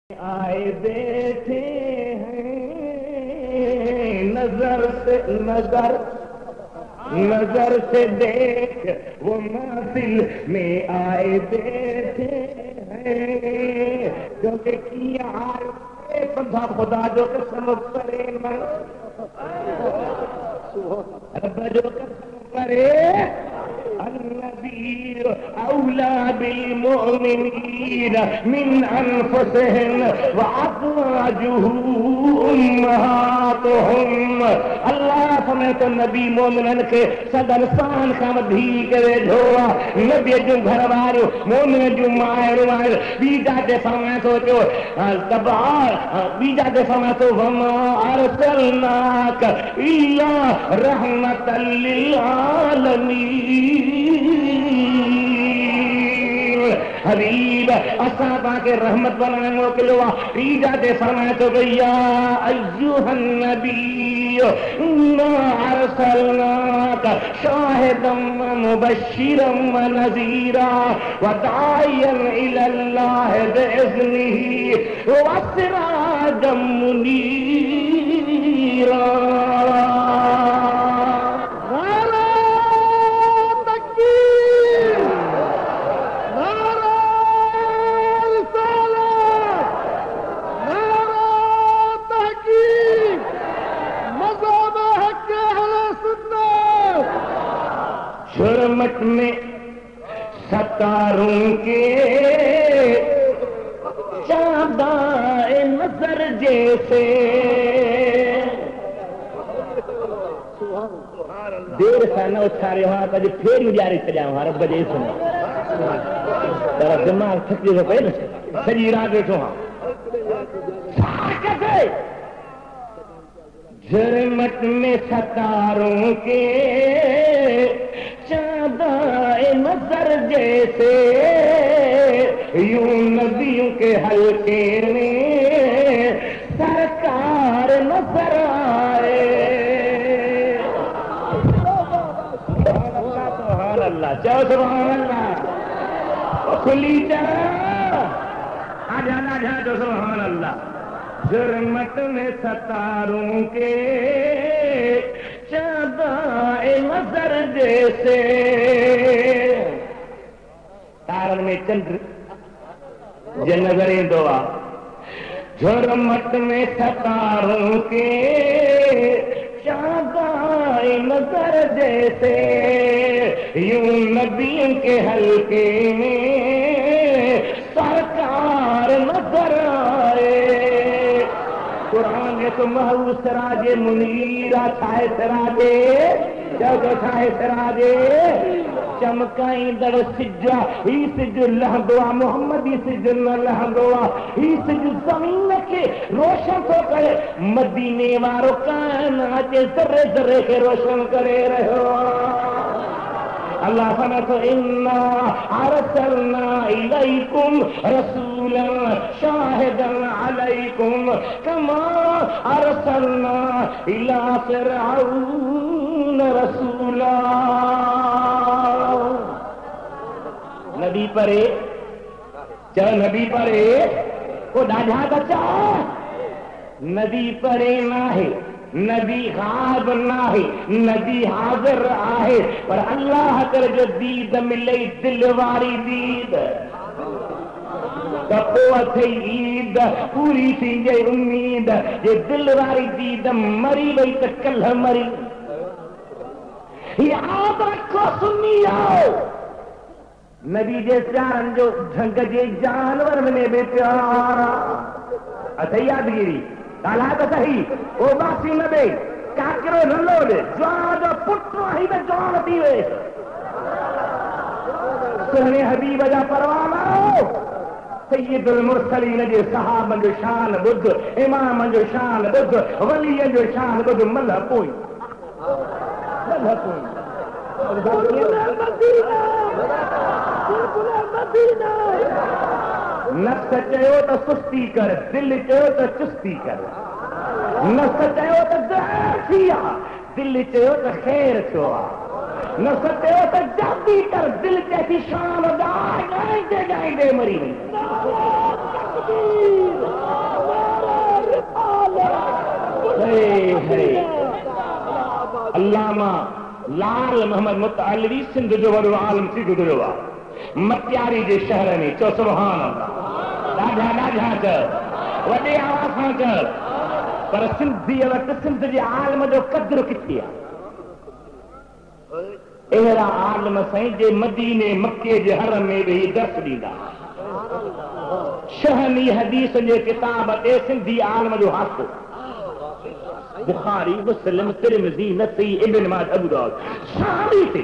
آئے بیٹھے ہیں نظر سے دیکھ وہ محفل میں آئے بیٹھے ہیں کیونکہ کیا بندہ خدا جو قسم کرے رب جو قسم کرے النبی اولا بالمؤمنین من انفسهم وازواجه امہاتهم اللہ فرمائے تو نبی مومنن کے صدر سان کا ودھی کرے جھوڑا نبی جو گھر وارو مومن جو مائر بیجا دے فرمائے تو جو تبار بیجا دے فرمائے تو وما ارسلناک الا رحمت للعالمین حبیب اصحابہ کے رحمت بنانے موکلوا ایجا دے فرمائے تو یا ایوہ النبی انا ارسلناک شاہدا ومبشرا ونذیرا وداعیا الی اللہ باذنہ وسراجا منیرا جرمٹ میں ستاروں کے چاندائے نظر جیسے دیر خانہ اچھارے وہاں کا جو پھر جاری چلیا وہاں رب جی سنا ترہ دماغ تھکی ہو پہلے سجی رات بیٹھو ہاں کیسے جرمٹ میں ستاروں کے چاندائے نظر جیسے یوں ندیوں کے حلقے میں سرکار نظر آئے سبحان اللہ چاہو سبحان اللہ کھلی جا جانا جا جو سبحان اللہ جرمت میں ستاروں کے چاندائے نظر جیسے تارن میں چند جن نظریں دعا جرمت میں ستاروں کے چاندائے نظر جیسے یوں ندیوں کے حلقے میں سرکار نظر آئے قرآن نے تو محو سراج منیرہ چھائے سراجے جب چھائے سراجے چمکائیں در سجا ہی سجو لہدوا محمد ہی سجو نہ لہدوا ہی سجو زمین کے روشن تو کرے مدینے وارو کائنات ذرے ذرے کے روشن کرے رہو اللہ فرماتا انا ارسلنا الیکم رسولا شاہدا علیکم کما ارسلنا الی فرعون رسولا نبی پرے چل نبی پرے کو ڈاجھا بچا نبی پرے نہ ہے نبی غائب نہ ہے نبی حاضر آئے پر اللہ کر جو دید ملے دل واری دید کپوت عید پوری تھی یہ امید یہ دل واری دید مری وئی تکل مری یاد رکھو سنی آؤ نبی جے پیارن جو جھنگ جے جانور میں بے پیارا اچھا یادگیری کالا تو صحیح او باسی نبے کاکرو نلو دے جوان جو پٹرو ہی میں جوان دیوے سہنے حبیب جا پروانا سید المرسلین جو صحابہ جو شان بدھ امام جو شان بدھ ولی جو شان بدھ ملہ پوئی نفس چاہو تو سستی کر دل چاہو تو چستی کر نفس چاہو تو دعا دل چاہو تو خیر چھوا نستے ہو تو جلدی کر دل کیسی شان دائیں دے مری نہیں علامہ لال محمد متعلوی سندھ جو وڈو عالم ٿي گذريو آهي متياري جي شهر ۾ چو سبحان الله ڏاڍا ڏاڍا چؤ وڏي آواز سان چؤ پر سنڌي وٽ سنڌ جي عالم جو قدر ڪٿي آهي اهڙا عالم سائين جي مديني مکي جي حرم ۾ ويهي درس ڏيندا شهني حديث جي کتاب تي سنڌي عالم جو حق بخاري مسلم ترمذي نسائي ابن ماجه ابو داود شامي تي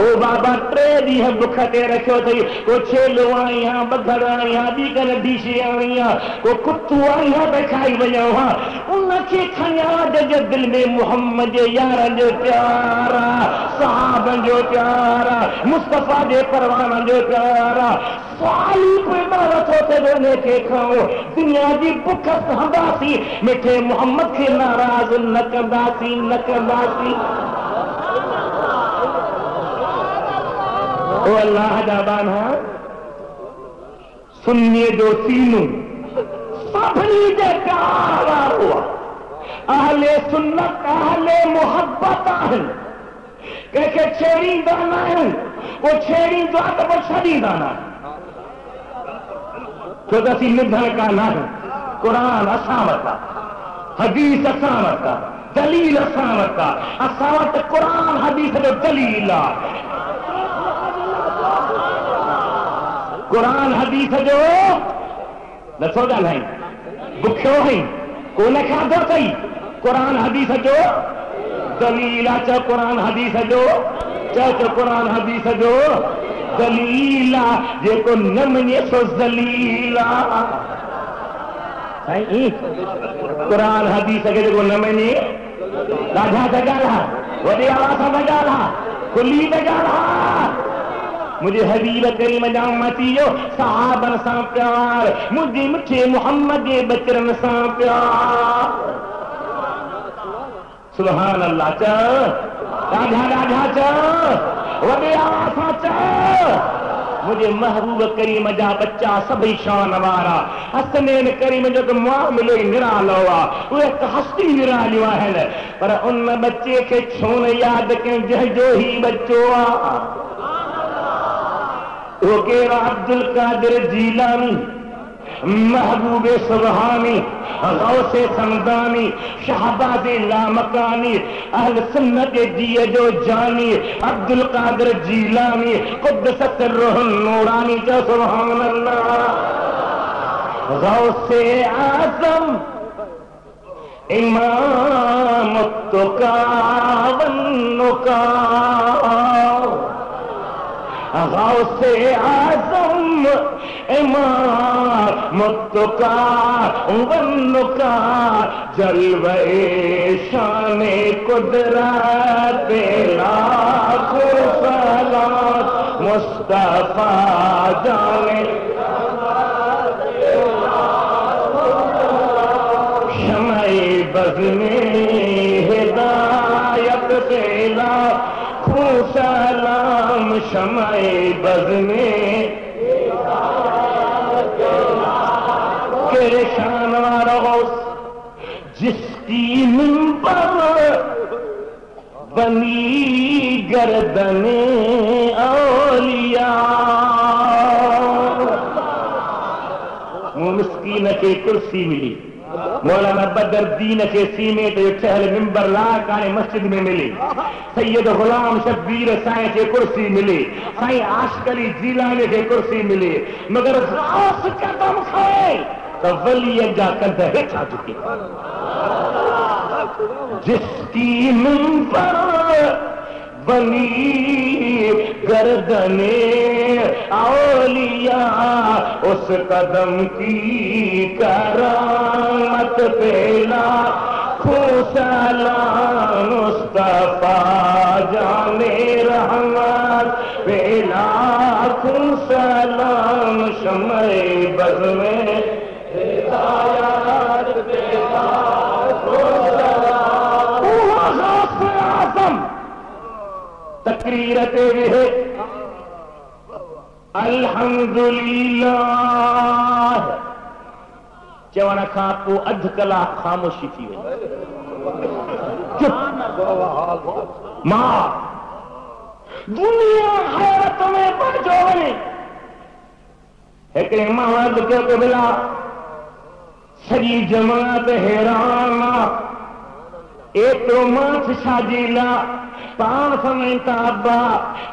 او بابا ٹرے ڏينهن بُک تي رکيو ٿي کو ڇيلو آيان بغڙ آيان ٻي ڪن ڊيشي آيان کو کتو آيان ته کائي وڃو ها ان کي کھنيا جو دل ۾ محمد جي يارن جو پیار صحابن جو پیار مصطفی جي پروانن جو پیار سوالی پیدا رٿو ته ان کي کھاؤ دنيا جي بُک سهنداسي میٺي محمد کي ناراض نه ڪنداسي او اللہ جا بانا سنی جو سینو سبھی دے پیار ہوا اہل سنت اہل محبت آہن کہ چھیڑی دانا ہے وہ چھیڑی دعا تو وہ چھڑی دانا تو تسی ندھن کا نہ ہے قرآن اساوتا حدیث اساوتا دلیل اساوتا اساوت قرآن حدیث جو دلیل قرآن حدیث جو نسو ڳالهائين بکيو هي کو نه کاڌو ٿي قرآن حدیث جو دلیل چا قرآن حدیث جو چا قرآن حدیث جو دلیل جيڪو نه مڃي سو ذليل سائين قرآن حدیث کي جيڪو نه مڃي ڏاڍا ڳالها وڏي آواز سان ڳالها کلي ڳالها مجھے حبیب کریم جامتیو صحابن سان پیار مجھے مٹھے محمد بچرن سان پیار سبحان اللہ چا راجھا چا وڈے آسا چا مجھے محبوب کریم جا بچہ سبھی شان وارا حسنین کریم جو کہ معاملے نرالو وہ ایک ہستی نرالیو ہے پر ان بچے کے چھون یاد کے جو ہی بچو وہ کہا عبدالقادر جیلانی محبوب سبحانی غوث سمدانی شہباز لامکانی اہل سنت جی جو جانی عبدالقادر جیلانی قدس سرہ النورانی جو سبحان اللہ غوث اعظم امام التقا والنقا غوث اعظم امام التقا والنقا جلوہ شان قدرت لاکھوں سلام مصطفیٰ جانے شمع بز میں ہدایت پیلا سلام شمع بز میں کہ شان والا غوث جس کی منبر بنی گردن اولیاء وہ مسکین کے کرسی ملی مولانا بدر دین کے سینے تو ٹھہل ممبر لا کانے مسجد میں ملی سید غلام شبیر سائیں کے کرسی ملی سائیں عاشق علی جیلانی کے کرسی ملی مگر غوث قدم کھائے تو ولی جا کندھ ہٹا چکی جس کی منبر بنی گردن اولیاء اس قدم کی کرامت پیلا کھو سلام مصطفیٰ جانے رحمت پیلا کھو سلام شمع بز میں ہدایت پیلا کھو سلام غوث اعظم تقریر تیرے ہے الحمدللہ چوانا کھاپو ادھ کلا خاموشی تھی ہوئی ماں دنیا حیرت میں پڑ جو بنے ایک امام کے بلا سری جماعت حیران ایک تو مانس شاجیلا پان سمجھتا ابا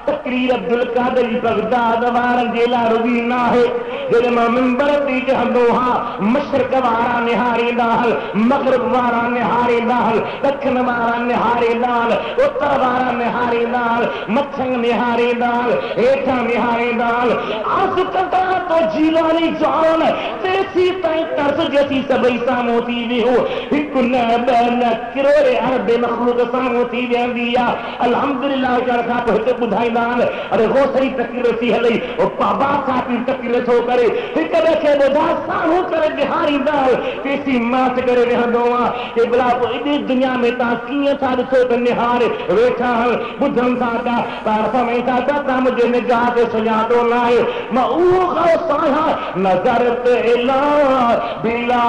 تقریر عبد القادر بغداد وارن جیلا روی نہ ہے جڑے منبر تے جہندو ہاں مشرق وارا نہاری دال مغرب وارا نہاری دال دکھن وارا نہاری دال اتر وارا نہاری دال مچھنگ نہاری دال ایٹھا نہاری دال آس کٹا تو جیلانی جان تیسی تائیں ترس جیسی سبئی سامو تھی بھی ہو ایک نبین کروڑے عرب مخلوق سامو تھی بھی اندیا الحمدللہ چڑھا تو ہتے بدھائی دان ارے غوثری تقریر سی ہلئی اور پابا ساتھی تقریر چھو کرے ایک دیکھے بدھا سامو کرے بہاری دال تیسی مات کرے رہا دوا کہ بلا کو ادھے دنیا میں تاکیاں تھا دسو کہ نہارے ویٹھا ہل بدھن ساتا پارفا میں ساتا تا مجھے نگاہ کے سجا دو لائے معوقا سایا نظرت الہ بلا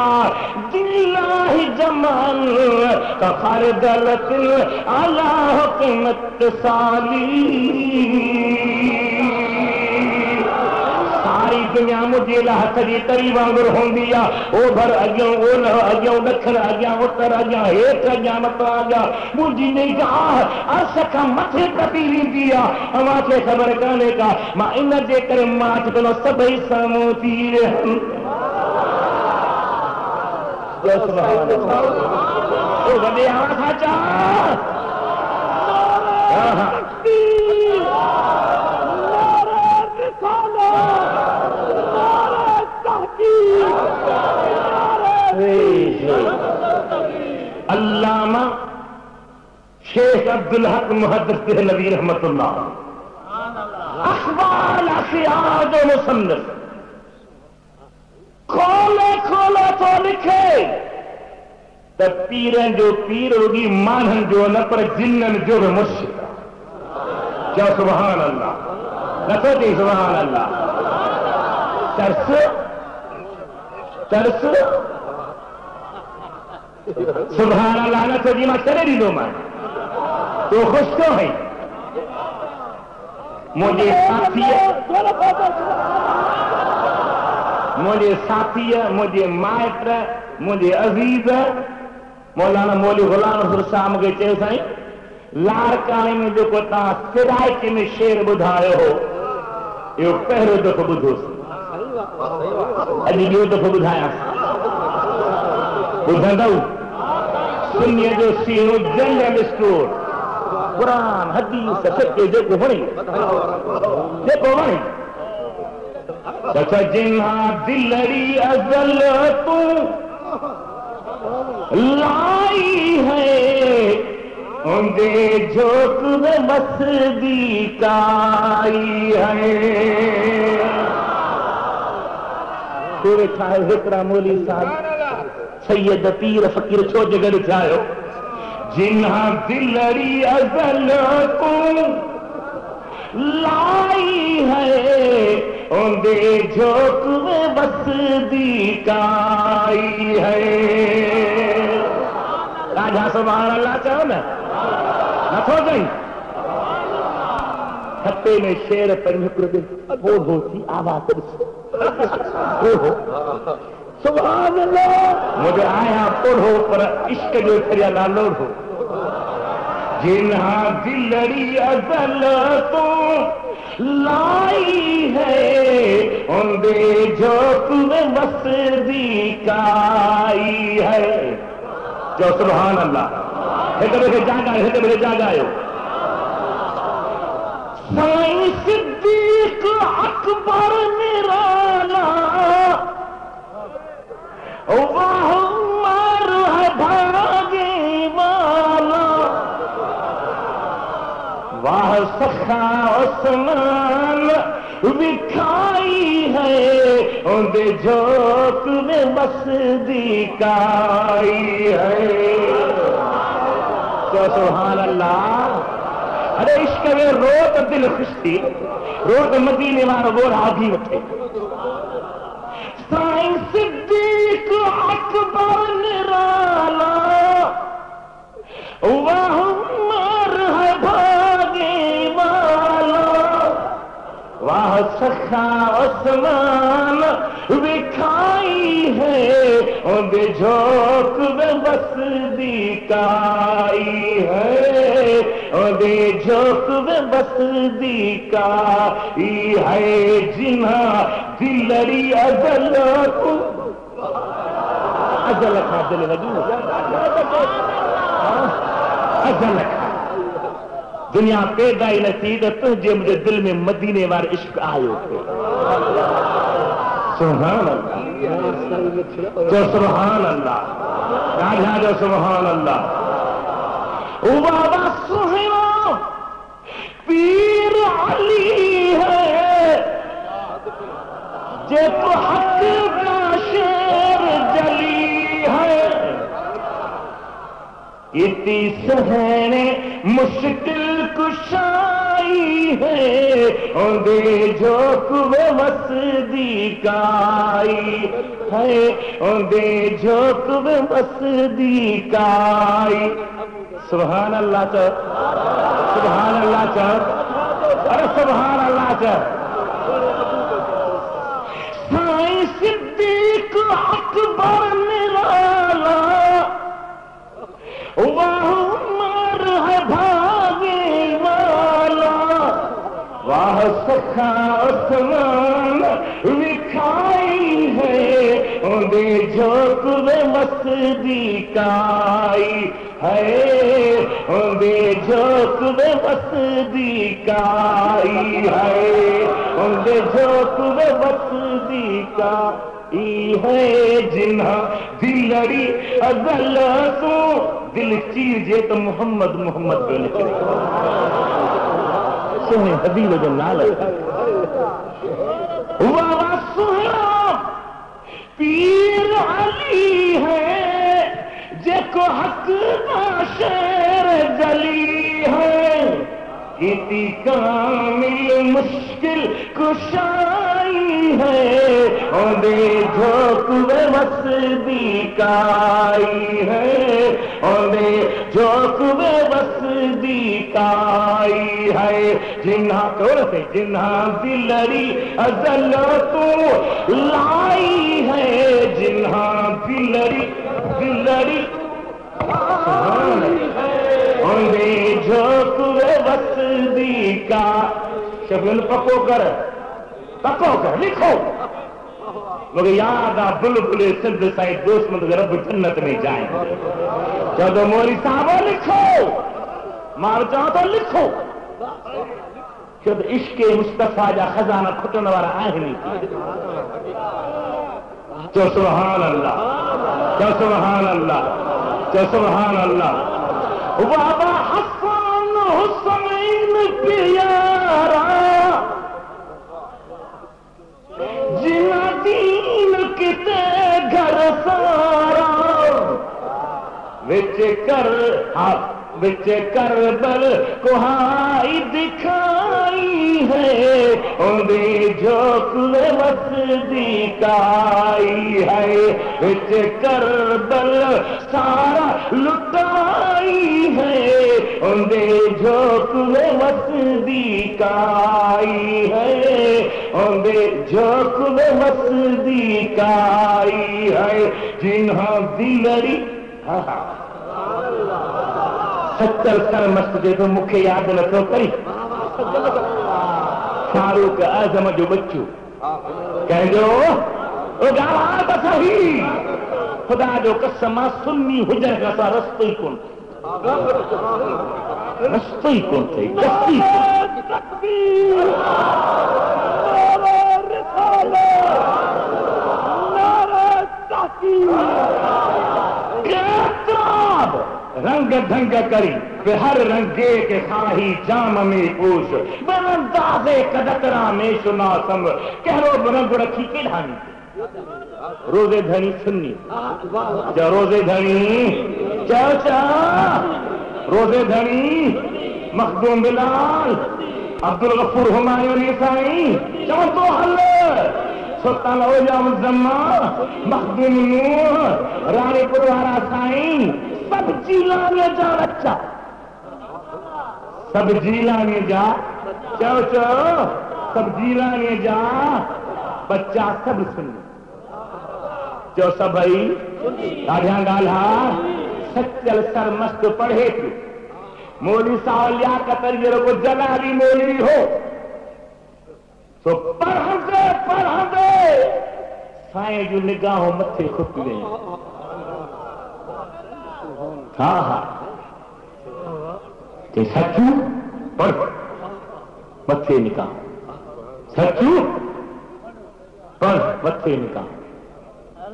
دلہ جمال کا خردلت علی حکمت سالی ساری دنیا مجھے لہت جی تری وانگر ہوں دیا او بھر اگیوں او نہ اگیوں دکھر اگیاں اتر اگیاں ایک اگیاں مطا اگیاں مجھے نگاہ عرص کا متھے تپیلی دیا ہما کے خبر کانے کا ماں انہ جے کر مات کنو سبئی سامو تیرے سبحان اللہ او بڑے آواز آچا علامہ شیخ عبدالحق محدث نبی رحمت اللہ اخبار اسیاد و مصنف کھولے کھولے تو لکھے تب پیرن جو پیر ہوگی مانن جو نہ پر جنن جو مرشد کیا سبحان اللہ نہ سوچی سبحان اللہ ترس ترس سبحان اللہ نہ سوچی ماں چلے دی دو ماں تو خوش تو ہے مجھے ساتھی ہے مجھے مائٹ مجھے عزیز ہے مولانا مولی غلام حضور شام کے چیز ہیں لارکانے میں جو کوتا سرائکی میں شیر بدھائے ہو یہ پہرو دکھ بدھو سے علی جو دکھ بدھایا بدھا دو سنیے جو سینو جنرل اسٹور قرآن حدیث سکے جو کو بڑی دیکھو بڑی جنہا دلری ازل تو لائی ہے اندے جھوک میں مسدی کائی ہے پورے کھائے ذکرہ مولی صاحب سید پیر فقیر چھو جگڑ جائے جنہا دلری ازل کو لائی ہے اندے جھوک میں مسدی کائی ہے راجہ سبحان اللہ چاہو نا نہ سو جائیں ہتے میں شیر پر نکر دے وہ ہوتی آواز سبحان اللہ مجھے آیا پڑھو پر عشق جو کریا لالوڑ ہو جنہا دلری ازل تو لائی ہے اندے جھوک میں مسدی کائی ہے جو سبحان اللہ ہے جاگا ہے سائیں صدیق اکبر نرالا واہ مار ہے بھاگے والا واہ سخا عثمان بکھائی ہے اندے جھوک میں مسدی کائی ہے کیا سبحان اللہ ارے عشق میں روت دل خوش تھی روت مدینے والا وہ راگی اٹھے سائیں صدیق اکبر نرالا واہ مار ہے بھاگے والا واہ سخا عثمان بکھائی ہے اندے جھوک میں مسدی کائی ہے دے جھوک میں بس دی کا ہے جنہ دلری ازل کو ازل کھا دل لگی ازل کھا دنیا پیدا ہی نہ تو تجھے مجھے دل میں مدینے وار عشق آئے تھے سبحان اللہ جو سبحان اللہ راجہ جو سبحان اللہ او بابا سہینا پیر علی ہے جے تو حق کا شیر جلی ہے اتنی سہنے مشکل کشائی ہے اندے جھوک میں وسدی کائی ہے اندے جھوک میں وسدی کائی سبحان اللہ چاہ سبحان اللہ چاہ ارے سبحان اللہ چاہ سائیں صدیق اکبر نرالا واہ عمر ہے بھاگے والا واہ سکھا عثمان لکھائی ہے اندے جھوک میں مسدی کائی ہے اندے جھوک میں مسدی کائی ہے اندے جھوک میں مسدی کائی ہے جنہ دلری ازل تو دل چیر جے تو محمد محمد پہ نکلے سونے حبیب جو نال واہ سہنا پیر علی ہے جے کو حق کا شیر جلی ہے کتی کامل مشکل کشائی ہے اندے جھوک میں وسدی کائی ہے اندے جھوک میں وسدی کائی ہے جنہ سے جنہ دلری ازل تو لائی ہے جنہ دلری اندے جھوک میں وسدی کا شبیل پکو کر لکھو مگر یاد آ بلبلے سندھ سائد دوست مند رب جنت میں جائیں جب موری صاحب لکھو مار جاؤ تو لکھو جب عشق مصطفیٰ جا خزانہ کھٹن والا آہ نہیں جو سبحان اللہ جو سبحان اللہ جو سبحان اللہ بابا حسن حسین پیارا جنا دین کتے گھر سارا وچ کربل کوہائی دکھائی ہے اندے جھوک میں وسدی کائی ہے وچ کربل سارا لٹائی ہے اندے جھوک میں وسدی کائی ہے اندے جھوک میں وسدی کائی ہے جنہ دلری 70 سر مسجد تو مکھے یاد نہ کری فاروق اعظم جو بچو کہہ جو او گالا تو صحیح خدا جو قسم سنی حجر کا سا رستو ہی کون تھے کسی تکبیر نعرہ رسالت نعرہ تحقیق رنگ ڈھنگ کری پہ ہر رنگے کے خواہی جام میں پوش بن اندازے قدقرہ میں شناسم کہرو برنگ رکھی کے ڈھانی روزے دھنی سنی جا روزے دھنی چاچا روزے دھنی مخدوم بلال عبدالغفور ہمایونی سائیں چون تو حل سلطان اولیاء الزمان مخدوم نور رانی پروارا سائیں سب جیلانے جا رچا سب جیلانے جا چو سب جیلانے جا بچہ سب سن جو سبئی راجہ گالہ سچل سر مست پڑھے تھے مولوی صاحب لیاقت علی کو جلالی مولوی ہو تو پڑھندے سائیں جو نگاہوں متھے خط لیں ہاں کہ سچو پڑھ متھے نکاح سچو پڑھ متھے نکاح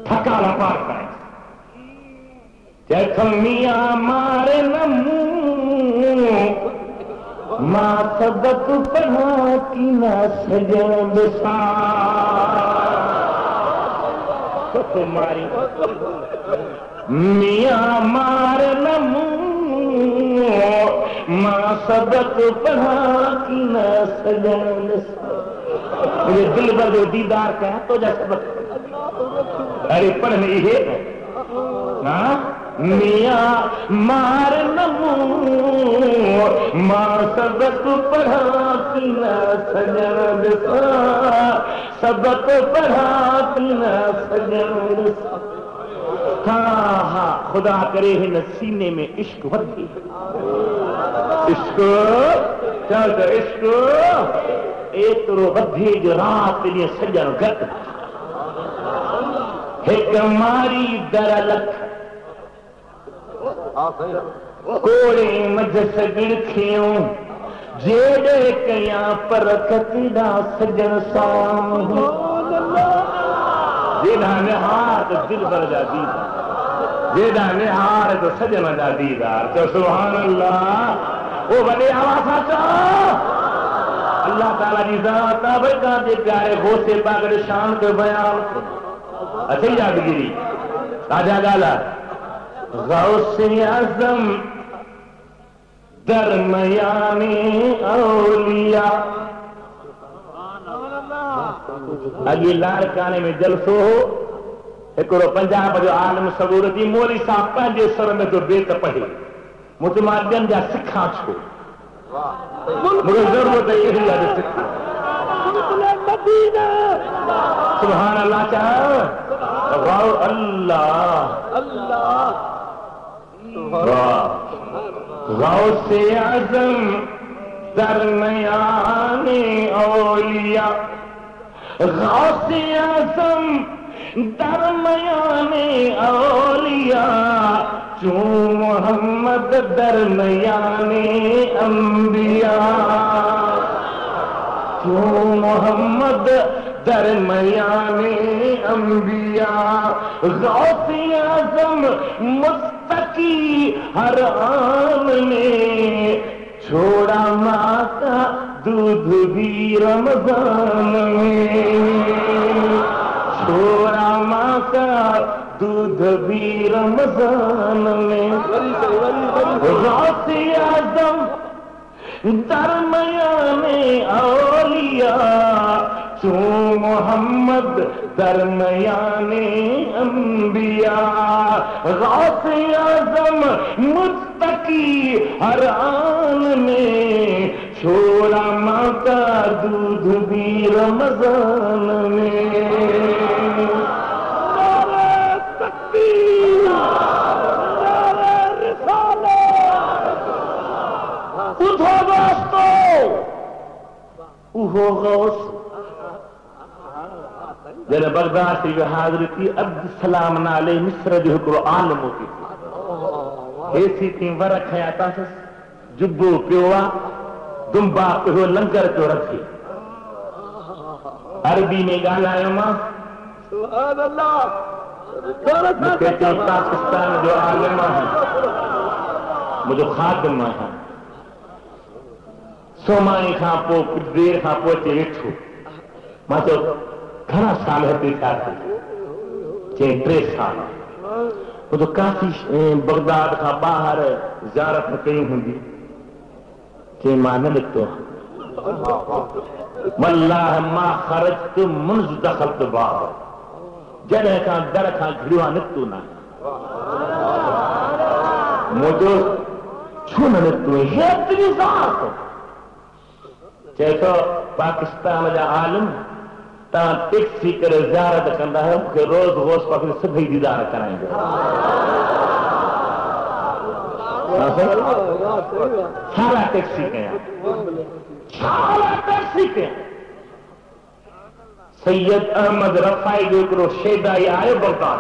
تھکا لپار کریں جیسا میاں مارے نمو ماں سبق پڑھا کی نہ سجن بسار تمہاری میاں مار نمو ماں سبق پڑھا کی نہ سجن بسار مجھے دل بھر جو دیدار کا تو جا سبق ارے پڑھنے یہ ہاں میاں مار نمو ماں سبق پڑھا کی نہ سجن بسار سبق پڑھا کی نہ سجن بسار ہاں خدا کرے ہن سینے میں عشق ودی عشق چل عشق ایترو ودی جو رات لیے سجن گھٹ ایک ماری در لکھ کوڑے مجھس گڑکھیوں جیڑے کیاں پر کتنا سجن سام جیڑا نہار تو دل بر جا دیدار جیڑا نہار تو سجن جا دیدار تو سبحان اللہ وہ بڑے آوازہ چاہ اللہ تعالیٰ جی ذات آبکہ دے پیارے غوث پاک شان کے بیان اچھا ہی یادگیری آجا گالا غوث اعظم درمیان اولیاء اگی لارکانے میں جلسو ہو ایکڑو پنجاب جو عالم صبورتی مولی صاحب پنجے سر میں تو بیت پڑھے متمادن جا سکھا چھو مجھے ضرورت ہے یہی ہے سکھا سبحان اللہ چاہو غو اللہ غوث اعظم درمیان اولیاء غوث اعظم درمیان اولیاء چون محمد درمیان انبیاء چون محمد درمیان انبیاء غوث اعظم مستقی ہر آن میں چھوڑا ماں کا دودھ بھی رمضان میں چھوڑا ماں کا دودھ بھی رمضان میں غوث اعظم درمیان اولیاء چون محمد درمیان انبیاء غوث اعظم متقی ہر آن میں چھوڑا ماں کا دودھ بھی رمضان میں نعرہ تکبیر نعرہ رسالت اٹھو دوستو اوہو غوث جنہیں بغداد سے بھی حاضر تھی عبد السلام نالے مصر جو ہکڑو عالم ہوتی تھی ایسی تھی ورک ہے تاسس جبو پیوا دنبا پیو لنگر تو رکھی عربی میں گالا ہے ماں سبحان اللہ مکہ پاکستان جو عالم ہے مجھے خادم ہے سومائی کھاں پو کچھ دیر کھاں پوچے ویٹھو ماں تو گھنا سال ہے پیتا تھی چین 3 سال وہ تو کافی بغداد کا باہر زیارت میں کہیں ہوں دی چین ماں نہ لکھتو واللہ ما خرجت منذ دخلت باب جنہ کا در کا گھڑوا نکتو نہ مجھو چھونا نکتو ہے اتنی ذات چاہے تو پاکستان جا عالم تا ٹیکسی کرے زیارت کرنا ہے کہ روز غوث پاک نے سبھی دیدار کرائیں گے سارا ٹیکسی کیا سارا ٹیکسی کیا سید احمد رفائی جو ایکڑو شیدائی آئے بغداد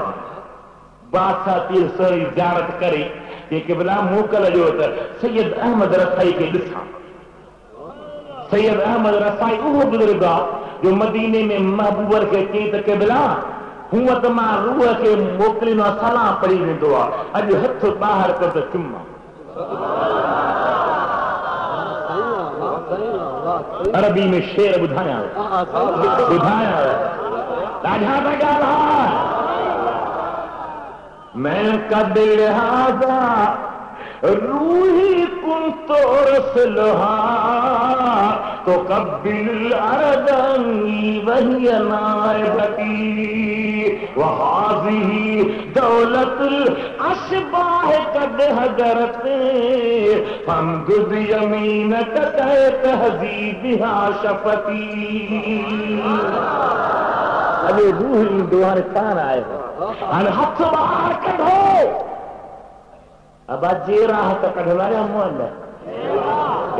بادشاہ تیر سری زیارت کرے کہ قبلہ موکل جو تھا سید احمد رفائی کے ڈسا سید احمد رفائی وہ بزرگا جو مدینے میں محبوبر کے چیت قبلہ ہوں تو ماں روح کے موکلینو سلام پڑھی ویندو آ اج ہتھ باہر کر تو چما عربی میں شعر بدھایا راجہ بگا رہا میں قد لہذا روحی کن تو رسلها تو قبل الارضی وہی نائبتی وہذه دولت الاشباح قد حضرت فامدد یمینک تہذیبها شفتی ابھی روح دوار کان آئے ہاتھ باہر کڈھو اب جی راحت کڈھلا یا مولا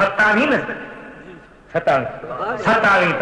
27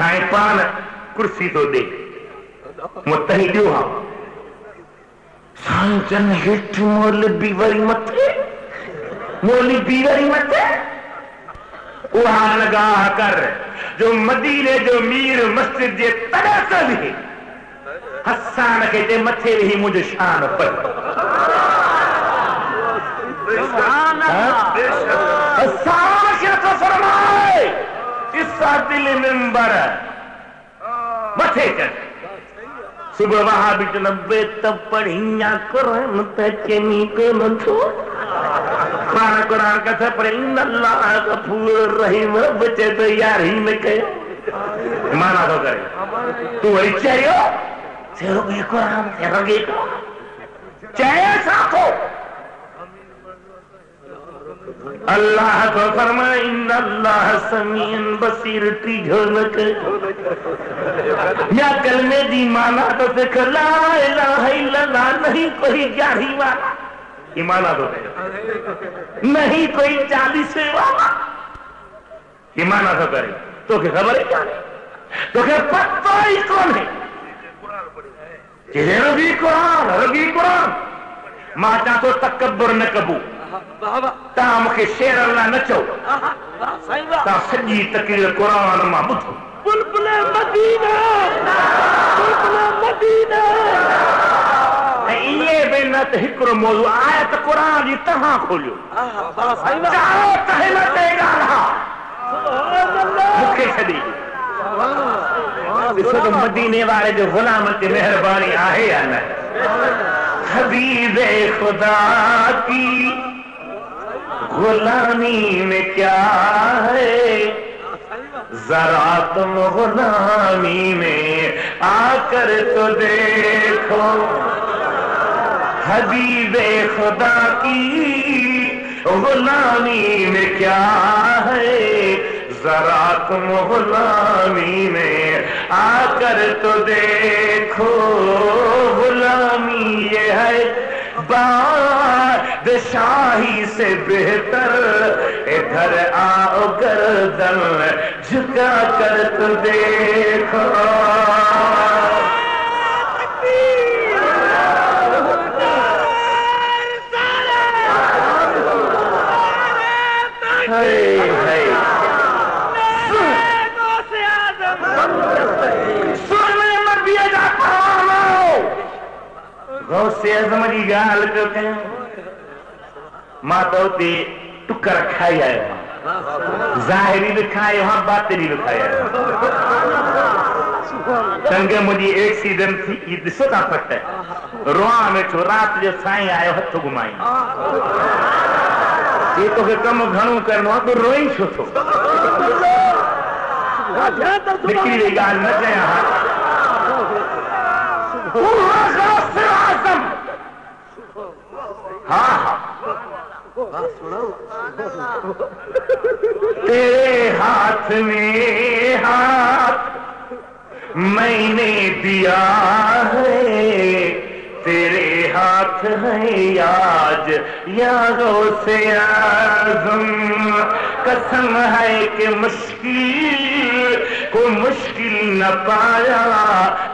سائیں پان کرسی تو دے متحدیو ہاں سائیں جن ہٹ مولی بیوری متے وہاں نگاہ کر جو مدینے جو میر مسجد جے تڑس بھی حسان کے تے متھے بھی مجھے شان پر حسان کے تو فرمائے اس دل منبر متھے چل صبح وہاں بھی جنبے تب پڑھیاں قرآن تچنی کو منتو قرآن کا تھا پر ان اللہ غفور رحیم بچے تو یار ہی میں کہے مانا تو کرے تو وہی چاہیے سیرو گئی قرآن سیرو گئی چاہیے ساتھو اللہ کو فرمائے ان اللہ سمیع بصیر تیجھو نکے یا کلمے دی مانا تو سکھ لا الہ الا اللہ نہیں کوئی جاہی والا ایمانہ تو کرے نہیں کوئی چالیسے والا ایمانہ تو کرے تو کہ خبر ہے کیا تو کہ پتہ ہی کون ہے کہ ربی قرآن ماں چاہ تو تکبر نہ کبو تاں مکھے شیر اللہ نہ چو تاں سجی تقریر قرآن ماں بدھو بلبل مدینہ یہ بینت ہکر موضوع آیت قرآن جی تہاں کھولیو چاہو تہنا تیگا رہا مکھے شدی اس وقت مدینے والے جو غلامت مہربانی آئے یا نہ حبیب خدا کی غلامی میں کیا ہے ذرا تم غلامی میں آ کر تو دیکھو حبیب خدا کی غلامی میں کیا ہے ذرا تم غلامی میں آ کر تو دیکھو غلامی یہ ہے بادشاہی سے بہتر ادھر آؤ گردن جھکا کر تو دیکھو غوث اعظم جی گال جو کہیں ماں تو تے ٹکر کھائی آئے ظاہری بھی کھائے وہاں باطنی بھی کھائی آئے چنگے مجھے ایکسیڈنٹ تھی یہ دسو تا پکتا ہے روان میں چھو رات جو سائیں آئے ہتھو گھمائیں یہ تو کہ کم گھنوں کرنا تو روئیں چھو تو نکلی بھی گال نہ جائے ہاں غوث اعظم ہاں تیرے ہاتھ میں ہاتھ میں نے دیا ہے تیرے ہاتھ ہے آج یا غوث اعظم قسم ہے کہ مشکل نہ پایا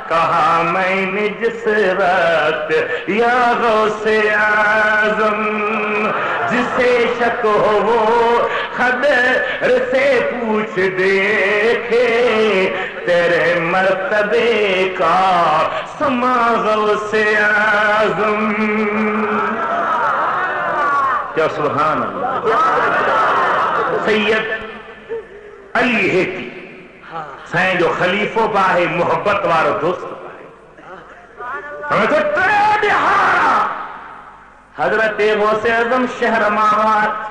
کہا میں نے جس وقت یا غوث اعظم جسے شک ہو وہ خبر سے پوچھ دیکھے تیرے مرتبے کا سما غوث اعظم کیا سبحان اللہ سید علی ہیتی سائیں جو خلیفوں باہے محبت وارو دوست باہے ہمیں تو ٹریڈ ہارا حضرت غوث اعظم شہر ماوات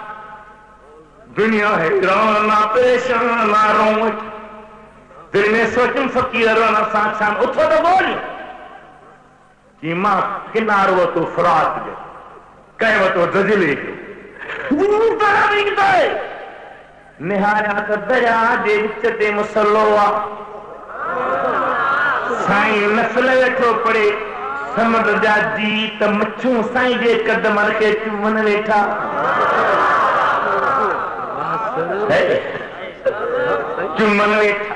دنیا ہے رانا پریشان روٹ دل میں سوچن فقیر رانا ساتھ شام اتھو تو بولی کہ ماں کنار وہ تو فرات جو کہیں وہ تو زجلے جو دنیا ترابی کتائے نہایا کا دریا دے وچتے مسلوہ سائیں نسل ویٹھو پڑے سمجھ جا جی تا مچھوں سائیں جے قدم رکھے چومن ویٹھا چومن ویٹھا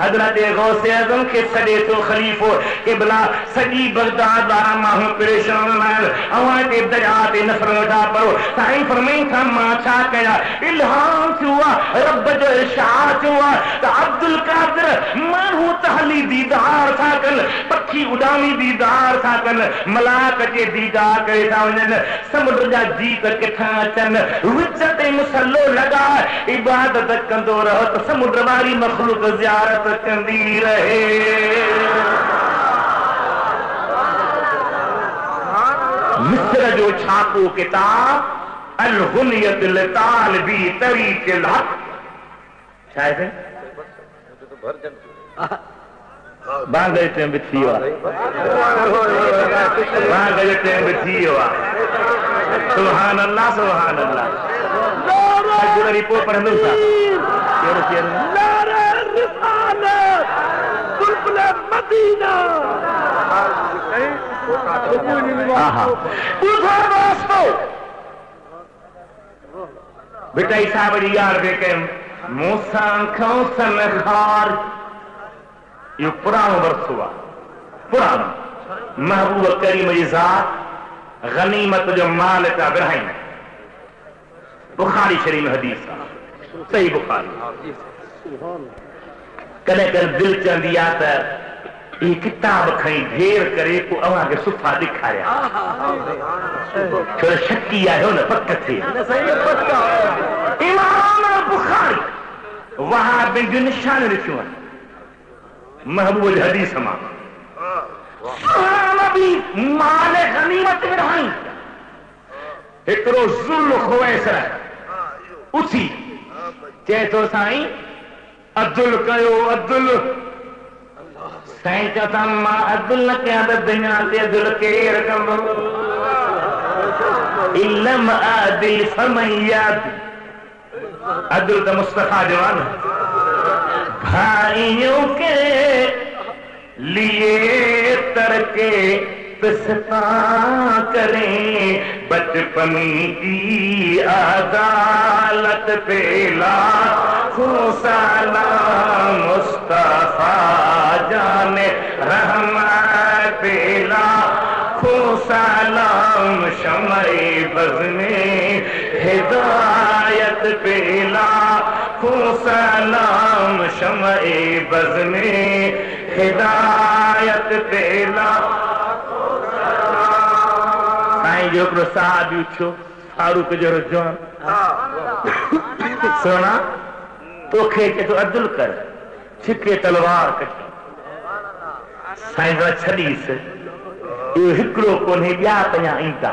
حضرت غوث اعظم کے سڑے تو خلیفو قبلہ سجی بغداد وارا ماہوں پریشان لائل اوائے تے دریات نفر اٹھا پڑو تائیں فرمائیں تھا ماں چھا کیا الہام چوا رب جو ارشاد چوا تا عبدالقادر ماہوں تحلی دیدار تھا کل پکھی اڈامی دیدار تھا کل ملاک کے دیدار کرے تھا ونجن سمجھ جا جیت کتھا چن وچتے مسلو لگا عبادت کندو رہو تو سمجھ واری مخلوق زیارت کندی رہے مصر جو چھاپو کتاب الغنیت لطالبی طریق الحق شاید ہے بانگے ٹیم بچھی ہوا بانگے ٹیم بچھی ہوا سبحان اللہ سبحان اللہ جو ریپو پڑھنے سا نعرہ رسالت بلبل مدینہ پوچھو دوستو بیٹا صاحب جی یار دیکھیں موسیٰ کھوسن خار یہ پرانو برس ہوا پرانو محبوب کریم ذات غنیمت جو مال کا برہین بخاری شریف حدیث صحیح بخاری کنے کن دل چندی آتا یہ کتاب کھائیں دھیر کرے کو اوہاں کے صفحہ دکھا رہا چھوڑا شکی آئے ہو نا پکا تھے امام بخاری وہاں بن جو نشان رکھوں محبوب حدیث ہمارا سبحان نبی مال غنیمت میں رہائیں ایک روز ذل خویسر ہے اسی چیتو سائیں عدل کہو عدل سائیں چاہتا ماں عدل نہ کیا دا دنیا تے عدل کے رکم علم عادل فمیاد عدل تا مصطفیٰ جوان بھائیوں کے لیے ترکے پسپا کریں بچپن کی عدالت پہ لاکھوں سلام مصطفیٰ جان رحمت پہ لاکھوں سلام شمع بز میں ہدایت پہ لاکھوں سلام شمع بز میں ہدایت پہ جو اپنے صحابی اچھو فاروق جو رجوان سونا تو کھیچے تو عدل کر چھکے تلوار کچھ سائن ذرا چھلی سے یہ ہکڑوں کو نہیں بیا پنیا اینتا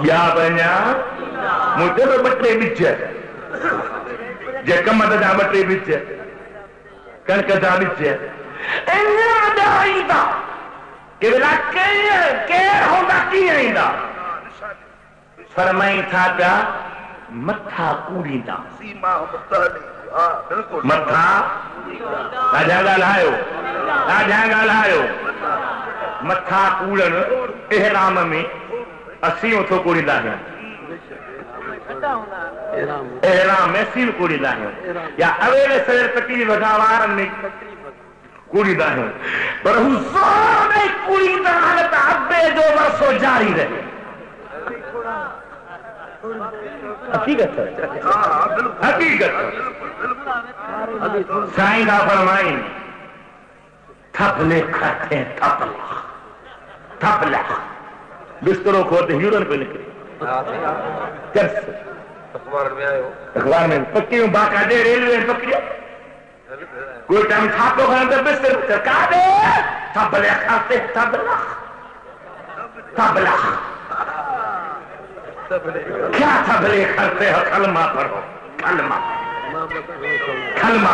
بیا پنیا مجھے تو بٹرے بچے جے کمت جا بٹرے بچے کنک جا بچے اینیا دا اینتا کہ بلا کیر ہوندہ کی آئیندہ فرمائیں تھا کیا متھا کوڑی دا متھا جانگا لائیو متھا کوڑن احرام میں اسیوں تو کوڑی دا ہے احرام میں سیل کوڑی دا ہے یا اویلے سویر تکیلی وگاوارن میں کوڑی دا ہے پر حضور میں کوڑی دا حالت عبے جو برسو جاری رہے حقیقت ہے حقیقت سائن دا فرمائیں تھپلے کھاتے ہیں تھپلہ بستروں کو دہیورن پہ نکلے کرس اخبار میں پکیوں باقا دے ریلوے پکیوں کوئی ٹائم تھاپو کھانا در بستر چرکا دے تھپلے کھاتے ہیں تھپلہ کیا تھپلے کھاتے ہیں کلمہ پڑھو کلمہ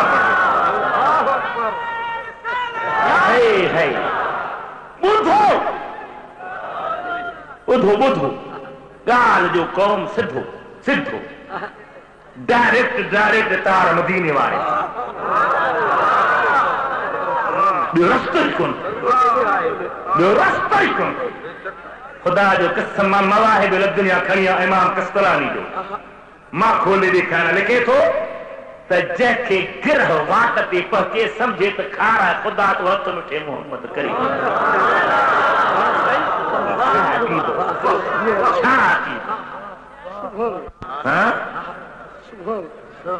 پڑھو ہے بدھو گال جو قوم سدھو ڈائریکٹ تار مدینے والے جو رستہ ہی کن خدا جو قسم مواہب الدنیا کھڑیاں امام کستلانی جو ماں کھولے دکھانا لکھے تو جے کے گرہ وات تے پہنچے سمجھے تو کھارا خدا تو ہاتھ مٹھے محمد کریم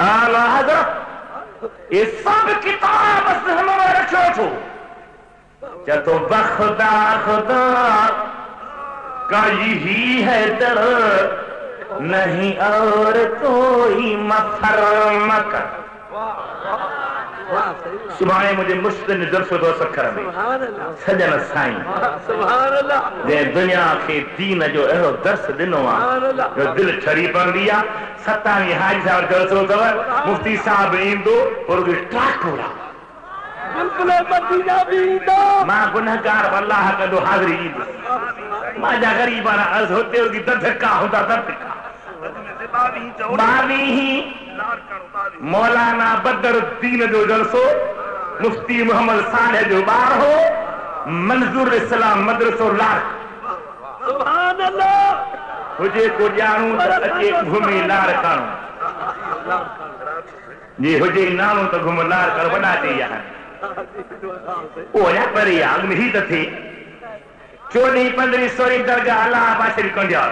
اعلی حضرت یہ سب کتاب اس ہمارا رکھو چھو جب بخدا خدا کا یہی ہے در نہیں اور کوئی مفر مکر سبحانے مجھے مشتن درس و دو سکر میں سجن سائیں جے دنیا کے دین جو اہو درس دنوں جو دل چھری پر دیا ستاوی حاج صاحب درس و دور مفتی صاحب ایندو اور وہ ٹراک ہورا ماں گنہگار واللہ کا دو حاضری عید ماں جا غریبانا عرض ہوتے ہوگی درد کا ہوتا درد کا باوی ہی مولانا بدر الدین جو جلسو مفتی محمد صالح جو بار ہو منظور اسلام مدرسو لار سبحان اللہ مجھے کو جانوں تو اچھے گھومی لار کانوں جی ہجے نانوں تو گھوم لار کر بنا دیا ہے اویا پری آگ میں ہی تھی 14-15 درگاہ اللہ باشری کنڈیار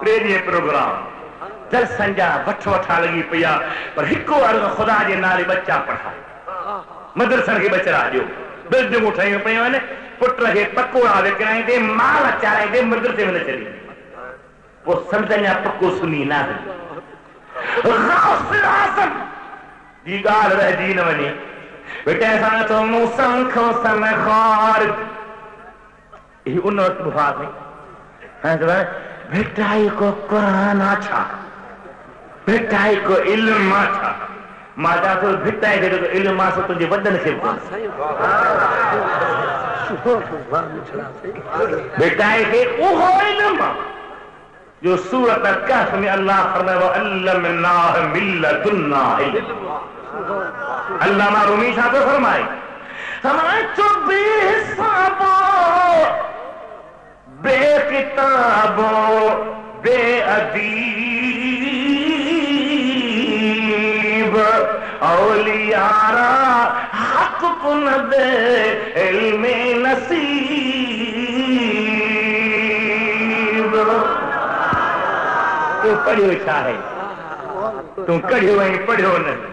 ریڈیو پروگرام دل سنجا وٹھ وٹھا لگی پیا پر ہکو عرض خدا جے نالے بچہ پڑھا مدرسن کے بچرا جو دل جو اٹھائیں پیا نے پٹ رہے پکوڑا وکرائیں دے مال چارائیں دے مدرسے میں نہ چلی وہ سمجھنیا پکو سنی نہ غوث اعظم دی گال رہ دین ونی بیٹے ایسا تو موسیٰ کھوسا میں خارج یہ ان وقت بخار نہیں بیٹائی کو قرآن آچھا بیٹائی کو علم آچھا ماں جا تو بیٹائی دے تو علم آسو تنجھے ودن سے بکن بیٹائی کے اوہو علم جو سورت الکہف میں اللہ فرمائے وَعَلَّمْنَاهَ مِن لَّدُنَّا عِلْمًا علامہ رومی صاحب فرمائے ہمارے چو بے حسابوں بے کتابوں بے ادیب اولیاء را حق کن دے علم نصیب تو پڑھو چاہے تم کڑھو ہیں پڑھو نہیں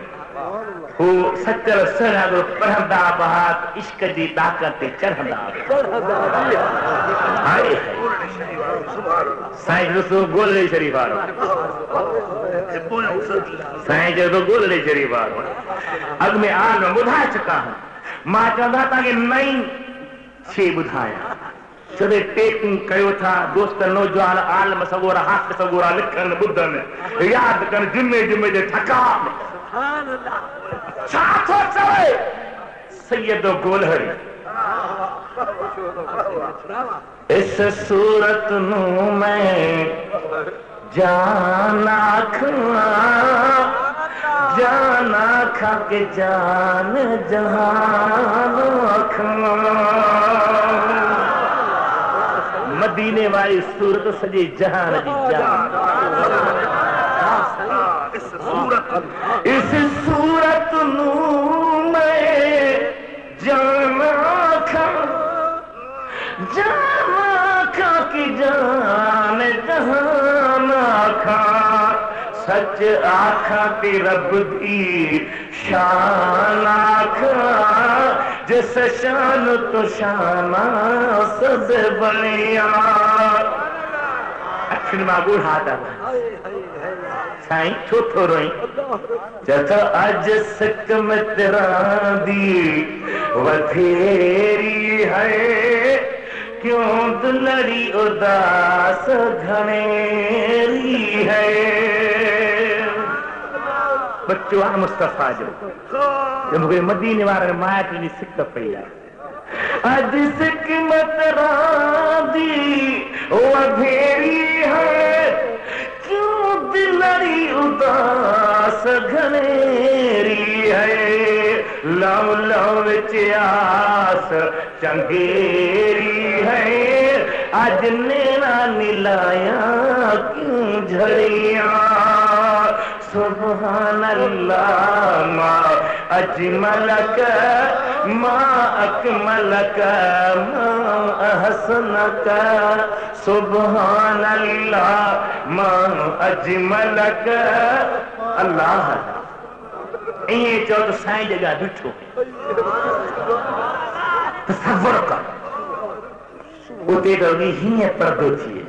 وہ سچل سرہ دو پرہندہ بہات عشق دی طاقت چرہندہ آئے ہے سائنس رسول گول لے شریف آرہا سائنس رسول گول لے شریف آرہا اب میں آل میں بدھا چکا ہوں ماں چاہتا تھا کہ نئی چھے بدھایا چلے ٹیکنگ کہو تھا دوست نوجوان عالم سگورا حق سگورا لکھن بدھن یاد کر جمعے جمعے جے تھکا ساتھ ہو چلے سید و گولہری اس صورت نو میں جانا کھا کے جان جہان کھا مدینے والی صورت سجے جہان جی جان اس صورت نو میں جانا کھا کی جان جہان کھا سچ آکھا تی رب دی شان آکھا جس شان تو شانہ سب بنیا اکھن معبول ہاتھ آتا سائیں چھوٹو روئیں جتا آج سکمت راندی ودھیری ہے کیوں دلڑی اداس گھنیری ہے بچوں آن مصطفیٰ جو مجھے مدینے وارن مایت نہیں سکتا پہلا آج سکمت راندی ودھیری ہے کیوں دلڑی اداس گھنیری ہے لو لو وچ آس چنگیری ہے آج نینا نلایا کیوں جھڑیاں سبحان اللہ ما اجملک ما اکملک ما احسنک سبحان اللہ ما اجملک اللہ یہ جو تو سائیں جگہ ڈٹھو تصور کر اتے دوگی ہی پردو تھی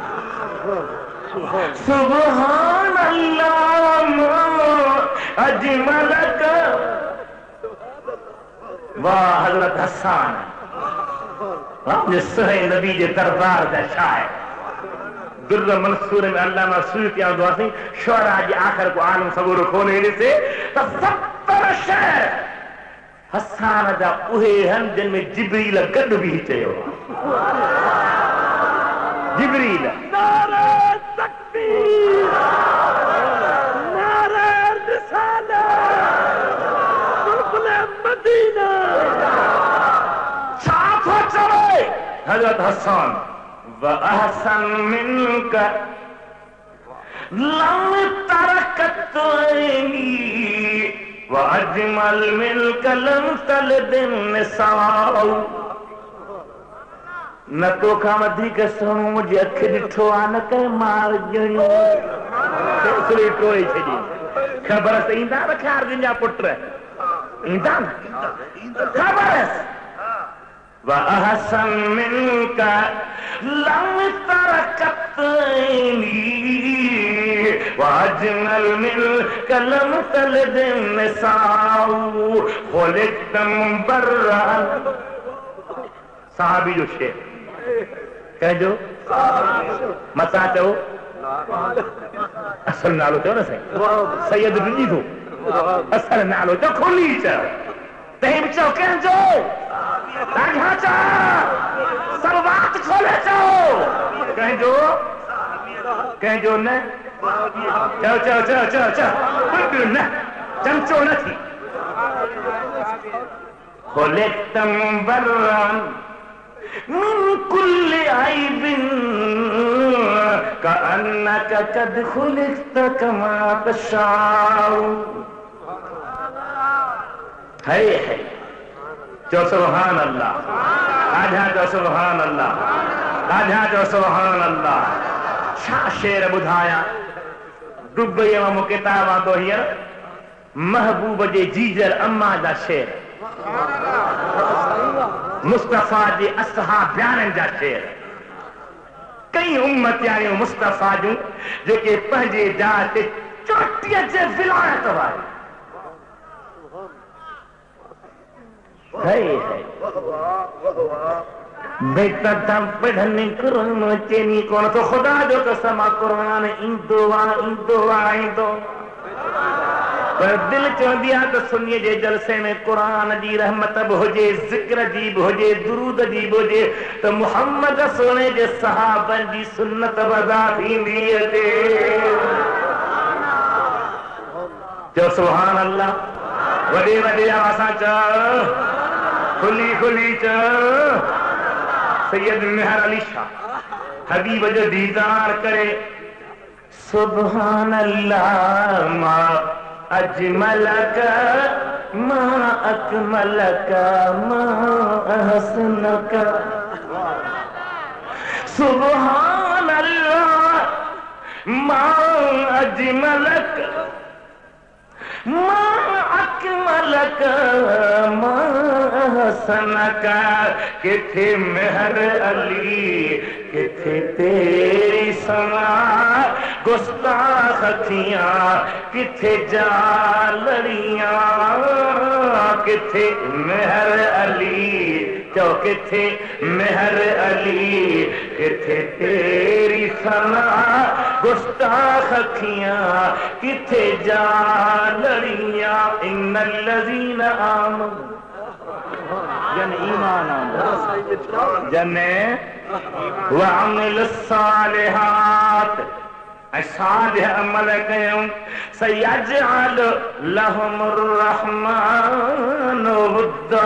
سبحان اللہ ما اجملک واہ حضرت حسان اپنے سہے نبی جے دربار دا شاعر در منصور میں علامہ سیوطی دعا سی شعراء جی آخر کو عالم صبور کھولے سے تصور شعر حسان دا اوہے ہن جن میں جبریل گڈ بھی چیو جبریل نعرہ تکبیر نعرہ رسالہ بلبل مدینہ ساتھ ہو چلے حضرت حسان وَأَحْسَن مِّنْكَ لَمْ تَرَكَتْ عَيْنِي وَأَجْمَلْ مِنْكَ لَمْ تَلِدِ النِّسَاءُ نہ تو کھامدھی کے سنوں مجھے اکھ ڈٹھو آنہ کہ مار جنوں سلی ٹوئی چھڑی خبر سے ایندہ رکھار دن جا پٹ رہے ایندہ خبر ہے وَأَحْسَن مِّنْكَ لَمْ تَرَكَتْ عَيْنِي وَأَجْمَلْ مِنْكَ لَمْ تَلِدِ النِّسَاءُ خُلِقْتَ مُبَرَّأً صحابی جو شیر کہہ جو مسا چاہو اصل نالو چاہو نا سید بنی دو اصل نالو چاہو کھولی چاہو تہیم چاہو کہہ جو تاجہاں چاہو سروات کھولے چاہو کہہ جو نے چاہو نے چمچو نہ تھی خلقت مبرّن من كل عيب كأنك قد خلقت كما تشاء ہے جو سبحان اللہ آجھا جو سبحان اللہ آجھا جو سبحان اللہ شیر بدھایا ڈبئی و کتاباں تو ہیر محبوب جے جیجر اما دا شیر مصطفیٰ جی اصحاب بیانن جا شیر کئی امت یعنی مصطفیٰ جو جو کہ پہنجے جاتے چوٹی جے ولایت وائی ہے بیٹا دم پڑھنے قرآن چینی کون تو خدا جو قسمہ قرآن اندو پر دل چون دیا تو سنیے جے جلسے میں قرآن جی رحمت ہو جے ذکر جیب ہو جے درود جیب ہو جے تو محمد سونے جے صحابہ جی سنت بذات ہی دیتے جو سبحان اللہ وڈے وڈے آسا چاہ کھلی چاہ سید مہر علی شاہ حبیب جو دیدار کرے سبحان اللہ ما اجملک ما اکملک ما احسنک سبحان اللہ ما اجملک ما اکملک ما احسنک کتھے مہر علی کتھے تیری سنا گستاخ تھیاں کتھے جالڑیاں کتھے مہر علی جو کتھے مہر علی کتھے تیری سنا گستاخ تھیاں کتھے جالڑیاں ان الذین آمنوا جن ایمان آمد جن وعمل الصالحات صالح عمل کیوں سیجعل لهم الرحمن ودا